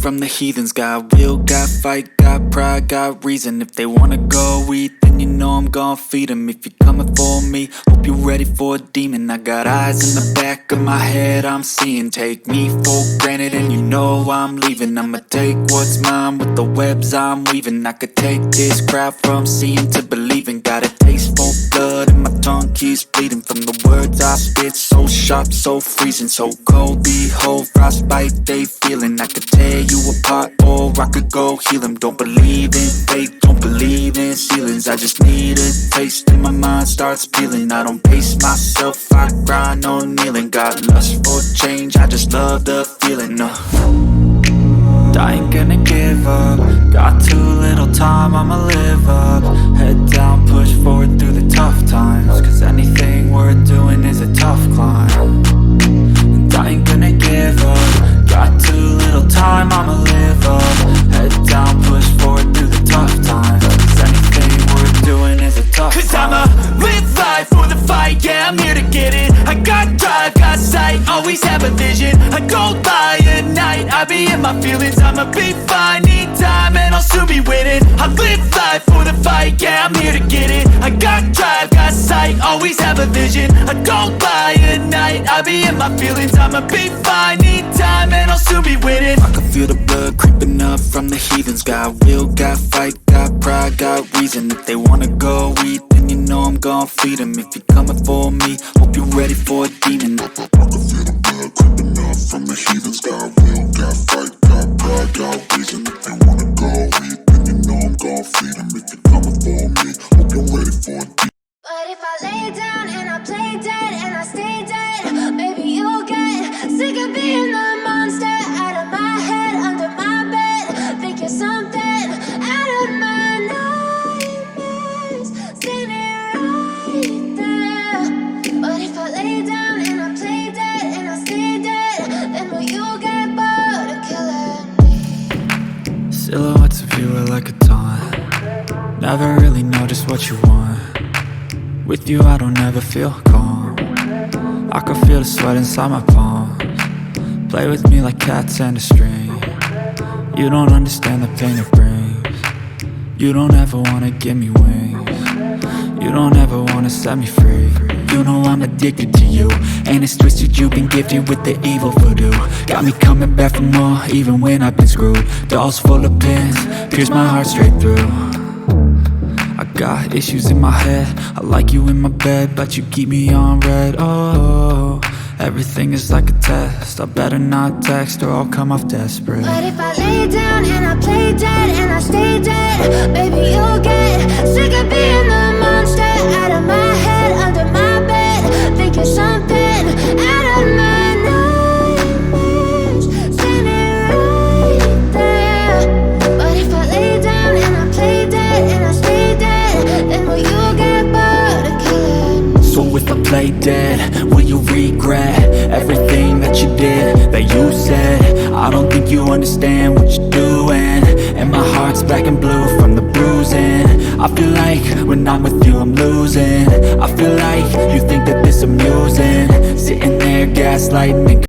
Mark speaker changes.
Speaker 1: from the heathens. Got will, got fight, got pride, got reason. If they wanna go eat, then you know I'm gon' feed them. If you're coming for me, hope you're ready for a demon. I got eyes in the back of my head, I'm seeing. Take me for granted and you know I'm leaving. I'ma take what's mine with the webs I'm weaving. I could take this crowd from seeing to believing. Got a taste for blood and my tongue keeps bleeding from the words I spit. So sharp, so freezing, so cold. Behold, frostbite they feeling. I could tear you apart or I could go heal them. Don't believe in fate, don't believe in ceilings. I just need a taste and my mind starts peeling. I don't pace myself, I grind on kneeling. Got lust for change, I just love the feeling. I ain't gonna give up. Got too little time, I'ma live up. Head down, push forward through the tough times. Cause anything worth doing is a tough climb. And I ain't gonna give up. Got too little time, I'ma live up. Head down, push forward through the tough times. Cause anything worth doing is a tough climb. Cause I'ma live life for the fight, yeah, I'm here to get it. I got drive, got sight, always have a vision. I go by at night, I be in my feelings. I'ma be fine, need time, and I'll soon be winning. I live life for the fight, yeah, I'm here to get it. I got drive, got sight, always have a vision. I go by at night, I be in my feelings. I'ma be fine, need time, and I'll soon be winning. I can feel the blood creeping up from the heathens. Got will, got fight, got pride, got reason. If they wanna go eat, then you know I'm gon' feed them. If you're coming for me, hope you're ready for a demon. I can feel the blood creeping up from the heathens. Got will, got fight, got pride, got reason. If they wanna go eat, then you know I'm gon' feed them. If you're coming for me, hope you're ready for a demon.
Speaker 2: But if I lay down and I play dead and I stay dead, maybe you'll get sick of being the monster out of my head, under my bed. Think you're something out of my nightmares, standing right there. But if I lay down and I play dead and I stay dead, then will you get bored of killing me?
Speaker 1: Silhouettes of you are like a taunt. Never really know just what you want. With you I don't ever feel calm. I can feel the sweat inside my palms. Play with me like cats and a string. You don't understand the pain it brings. You don't ever wanna give me wings. You don't ever wanna set me free. You know I'm addicted to you, and it's twisted, you've been gifted with the evil voodoo. Got me coming back for more, even when I've been screwed. Dolls full of pins, pierce my heart straight through. I got issues in my head, I like you in my bed, but you keep me on red. Oh, everything is like a test. I better not text or I'll come off desperate.
Speaker 2: But if I lay down and I play dead and I stay dead, maybe you'll get sick of being the monster out of my head, under my bed. Think you're something out of my nightmares, standing right there. But if I lay down and I play dead and I stay dead, then will you get bored of killing me?
Speaker 1: So if I play dead, will you regret everything that you did, that you said? I don't think you understand what you're doing, and my heart's black and blue from the bruising. I feel like when I'm with you I'm losing. I feel like you think that this amusing, sitting there gaslighting and